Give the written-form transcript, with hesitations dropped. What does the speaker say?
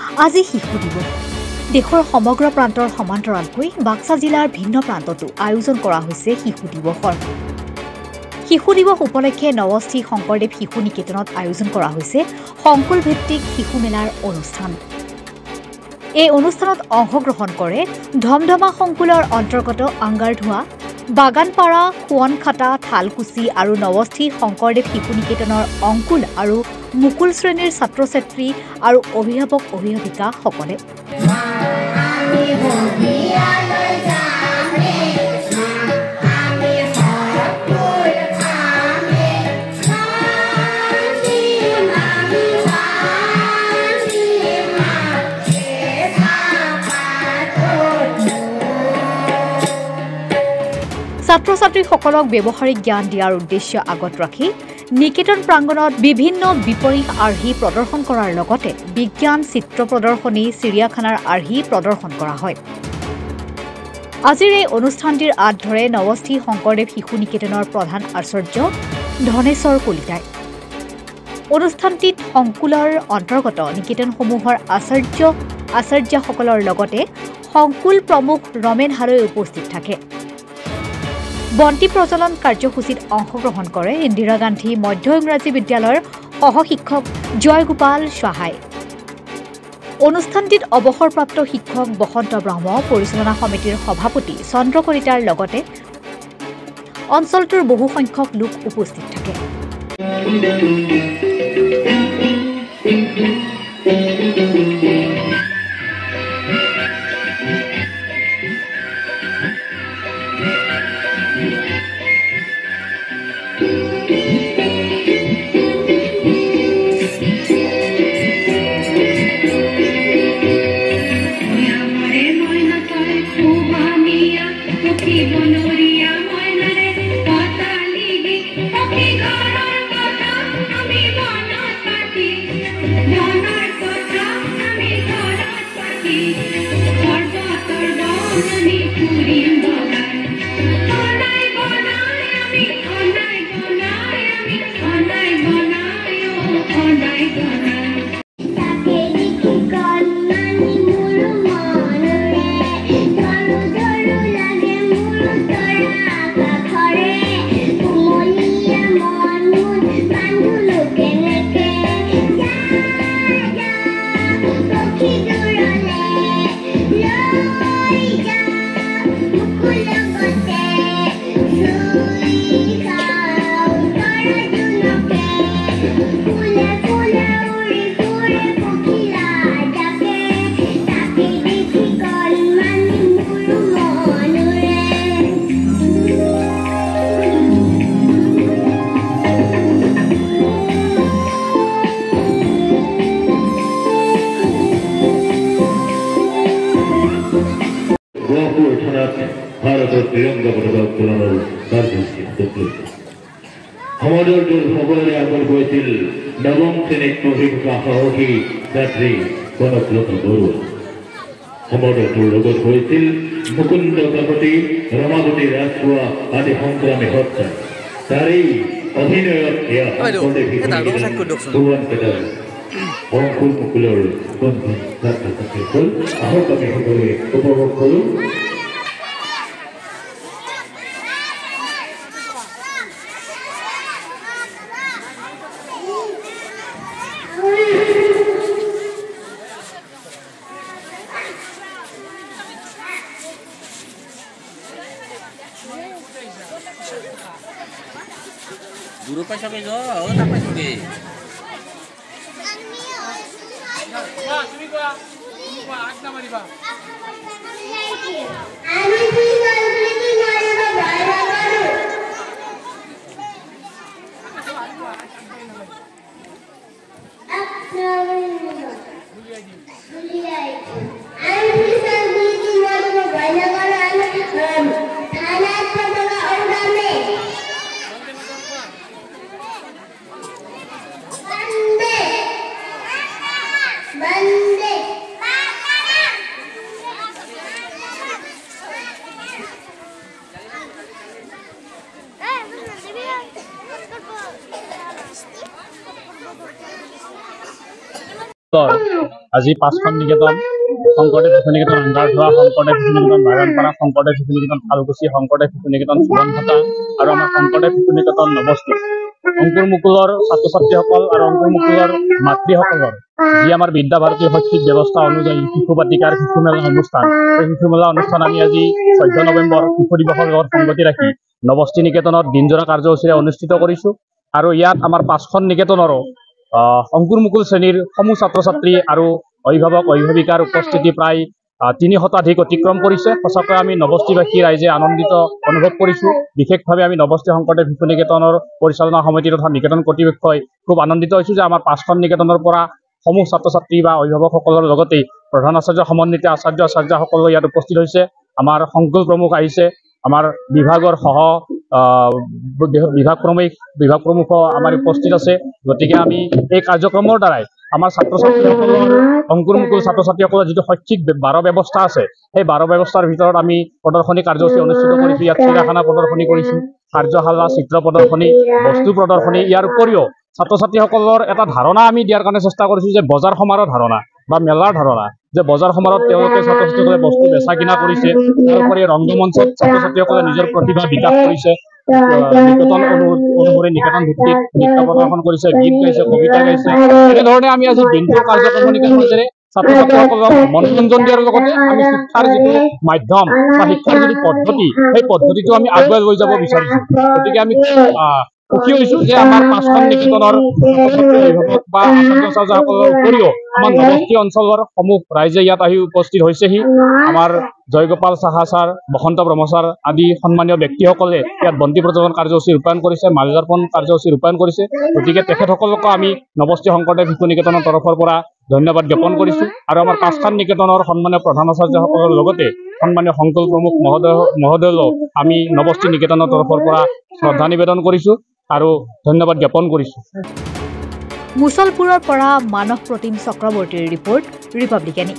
আজি শিশু দিৱস দেশৰ সমগ্ৰ প্ৰান্তৰ সমান্তৰালকৈ বাক্সা জিলাৰ ভিন্ন প্ৰান্ততো আয়োজন কৰা হৈছে শিশু দিৱসৰ শিশু দিৱস উপলক্ষে নৱস্থি শংকৰদেৱ শিশু নিকেতনত আয়োজন কৰা হৈছে সংকুল ভিত্তিক শিশু মেলাৰ অনুষ্ঠান এই অনুষ্ঠানত অংশগ্ৰহণ কৰে ধমধমা সংকুলৰ অন্তৰ্গত আংগাৰধোৱা বাগানপাৰা খুৱনখাটা থালকুচি আৰু নৱস্থি শংকৰদেৱ শিশু নিকেতনৰ অংকুল আৰু মুকুল শ্ৰেণীৰ ছাত্ৰ-ছাত্ৰী আৰু অভিভাৱক-অভিভাৱিকাসকলে ছাত্ৰ-ছাত্ৰীসকলক ব্যৱহাৰিক জ্ঞান দিয়াৰ উদ্দেশ্য আগত ৰাখি নিকেতন প্ৰাংগণত বিভিন্ন বিপৰীত আৰ্হি প্ৰদৰ্শন কৰাৰ লগতে বিজ্ঞান চিত্ৰ প্ৰদৰ্শনী চিৰিয়াখানাৰ আৰ্হি প্ৰদৰ্শন কৰা হয় আজিৰ এই অনুষ্ঠানটিৰ আঁত ধৰে নৱস্থি শংকৰদেৱ শিশু নিকেতনৰ প্ৰধান আচাৰ্য ধনেশ্বৰ কলিতাই অনুষ্ঠানটিত সংকুলৰ অন্তৰ্গত নিকেতনসমূহৰ আচাৰ্যসকলৰ লগতে সংকুল প্ৰমুখ ৰমেন হালৈ উপস্থিত থাকে বন্তি প্ৰজ্বলন কাৰ্যসূচীত অংশগ্ৰহণ কৰে ইন্দিৰা গান্ধী মধ্য ইংৰাজী বিদ্যালয়ৰ সহশিক্ষক জয়গোপাল সাহাই অনুষ্ঠানটিত অৱসৰপ্ৰাপ্ত শিক্ষক বসন্ত ব্ৰহ্ম পৰিচালনা সমিতিৰ সভাপতি চন্দ্ৰ কলিতাৰ লগতে অঞ্চলটোৰ বহু সংখ্যক লোক উপস্থিত থাকে ভাৰতৰ তিৰংগা পতাকা উত্তোলনৰ কাৰ্যসূচী সমাদৰটোৰ সকলোৰে আগত গৈছিল নৱম শ্ৰেণীত পঢ়ি থকা সাহসী ছাত্ৰী কনকলতা বৰুৱা সমাদৰটোৰ লগত গৈছিল মুকুন্দ কাকতি ৰমাৱতী ৰাজখোৱা আদি সংগ্ৰামী হত্যা তাৰেই অভিনয়ত এয়া শংকৰদেৱ অংকুল মুকুলৰ বন্ধু ছাত্ৰ-ছাত্ৰীসকল আহক আমি সকলোৱে উপভোগ কৰোঁ Guru pa siya kayo, tapos sige. আজি 5খন নিকেতন শংকৰদেৱ শিশু নিকেতন আন্ধাৰধোৱা, শংকৰদেৱ শিশু নিকেতন বাগানপাৰা, শংকৰদেৱ শিশু নিকেতন শালকুছি, শংকৰদেৱ শিশু নিকেতন চুৰনঘাটা আৰু আমাৰ শংকৰদেৱ শিশু নিকেতন নৱস্থিত অংকুৰ মুকুলৰ ছাত্ৰ ছাত্ৰীসকল আৰু অংকুৰ মুকুলৰ মাতৃসকলৰ যি আমাৰ বিদ্যাভাৰতীৰ শৈক্ষিক ব্যৱস্থা অনুযায়ী শিশু বাটিকাৰ শিশু মেলা অনুষ্ঠান, এই শিশু মেলা অনুষ্ঠান আমি আজি 14 নৱেম্বৰ শিশু দিৱসৰ লগত সংগতি ৰাখি নৱস্থি নিকেতনত দিনজোৰা কাৰ্যসূচীৰে অনুষ্ঠিত কৰিছোঁ। আৰু ইয়াত আমাৰ 5খন নিকেতনৰো অংকুৰ মুকুল শ্ৰেণীৰ সমূহ ছাত্ৰ ছাত্ৰী আৰু অভিভাৱক অভিভাৱিকাৰ উপস্থিতি প্ৰায় 3 শতাধিক অতিক্ৰম কৰিছে। সঁচাকৈ আমি নৱস্থিবাসী ৰাইজে আনন্দিত অনুভৱ কৰিছোঁ। বিশেষভাৱে আমি নৱস্থি শংকৰদেৱ শিশু নিকেতনৰ পৰিচালনা সমিতি তথা নিকেতন কৰ্তৃপক্ষই খুব আনন্দিত হৈছোঁ যে আমাৰ 5খন নিকেতনৰ পৰা সমূহ ছাত্ৰ ছাত্ৰী বা অভিভাৱকসকলৰ লগতে প্ৰধান আচাৰ্য সমন্বিত আচাৰ্যসকলো ইয়াত উপস্থিত হৈছে। আমাৰ সংকুল প্ৰমুখ আহিছে, আমাৰ বিভাগৰ বিভাগ প্ৰমুখ আমাৰ উপস্থিত আছে। গতিকে আমি এই কাৰ্যক্ৰমৰ দ্বাৰাই আমাৰ ছাত্ৰ ছাত্ৰীসকলৰ অংকুৰ মুকুল ছাত্ৰ ছাত্ৰীসকলৰ যিটো শৈক্ষিক 12 ব্যৱস্থা আছে, সেই 12 ব্যৱস্থাৰ ভিতৰত আমি প্ৰদৰ্শনী কাৰ্যসূচী অনুষ্ঠিত কৰিছোঁ। ইয়াত চিৰিয়াখানা প্ৰদৰ্শনী কৰিছোঁ, কাৰ্যশালা, চিত্ৰ প্ৰদৰ্শনী, বস্তু প্ৰদৰ্শনী। ইয়াৰ উপৰিও ছাত্ৰ ছাত্ৰীসকলৰ এটা ধাৰণা আমি দিয়াৰ কাৰণে চেষ্টা কৰিছোঁ যে বজাৰ সমাৰৰ ধাৰণা বা মেলাৰ ধাৰণা, যে বজাৰ সমাৰত তেওঁলোকে ছাত্ৰ ছাত্ৰীসকলে বস্তু বেচা কিনা কৰিছে। তাৰোপৰি ৰংগমঞ্চত ছাত্ৰ ছাত্ৰীসকলে নিজৰ প্ৰতিভা বিকাশ কৰিছে, নিকেতন অনুসৰি নিকেতন ভিত্তিক নৃত্য প্ৰদৰ্শন কৰিছে, গীত গাইছে, কবিতা গাইছে। এনেধৰণে আমি আজি দিনটোৰ কাৰ্যক্ৰমণিকাৰ মাজেৰে ছাত্ৰ ছাত্ৰীসকলক মনোৰঞ্জন দিয়াৰ লগতে আমি শিক্ষাৰ যিটো মাধ্যম বা শিক্ষাৰ যিটো পদ্ধতি, সেই পদ্ধতিটো আমি আগুৱাই লৈ যাব বিচাৰিছোঁ। গতিকে আমি সুখী হৈছোঁ যে আমাৰ 5খন নিকেতনৰ অভিভাৱক বা আচাৰ্যসকলৰ উপৰিও আমাৰ নৱস্থি অঞ্চলৰ সমূহ ৰাইজে ইয়াত আহি উপস্থিত হৈছেহি। আমাৰ জয়গোপাল সাহা ছাৰ, বসন্ত ব্ৰহ্মচাৰ আদি সন্মানীয় ব্যক্তিসকলে ইয়াত বন্তি প্ৰজ্বলন কাৰ্যসূচী ৰূপায়ণ কৰিছে, মাল্যাৰ্পণ কাৰ্যসূচী ৰূপায়ণ কৰিছে। গতিকে তেখেতসকলকো আমি নৱস্থি শংকৰদেৱ শিশু নিকেতনৰ তৰফৰ পৰা ধন্যবাদ জ্ঞাপন কৰিছোঁ। আৰু আমাৰ 5খন নিকেতনৰ সন্মানীয় প্ৰধান আচাৰ্যসকলৰ লগতে সন্মানীয় সংকুল প্ৰমুখ মহোদয়লৈও আমি নৱস্থি নিকেতনৰ তৰফৰ পৰা শ্ৰদ্ধা নিবেদন কৰিছোঁ আৰু ধন্যবাদ জ্ঞাপন কৰিছোঁ। মুছলপুৰৰ পৰা মানস প্ৰতিম চক্ৰৱৰ্তীৰ ৰিপৰ্ট, ৰিপাব্লিকানী।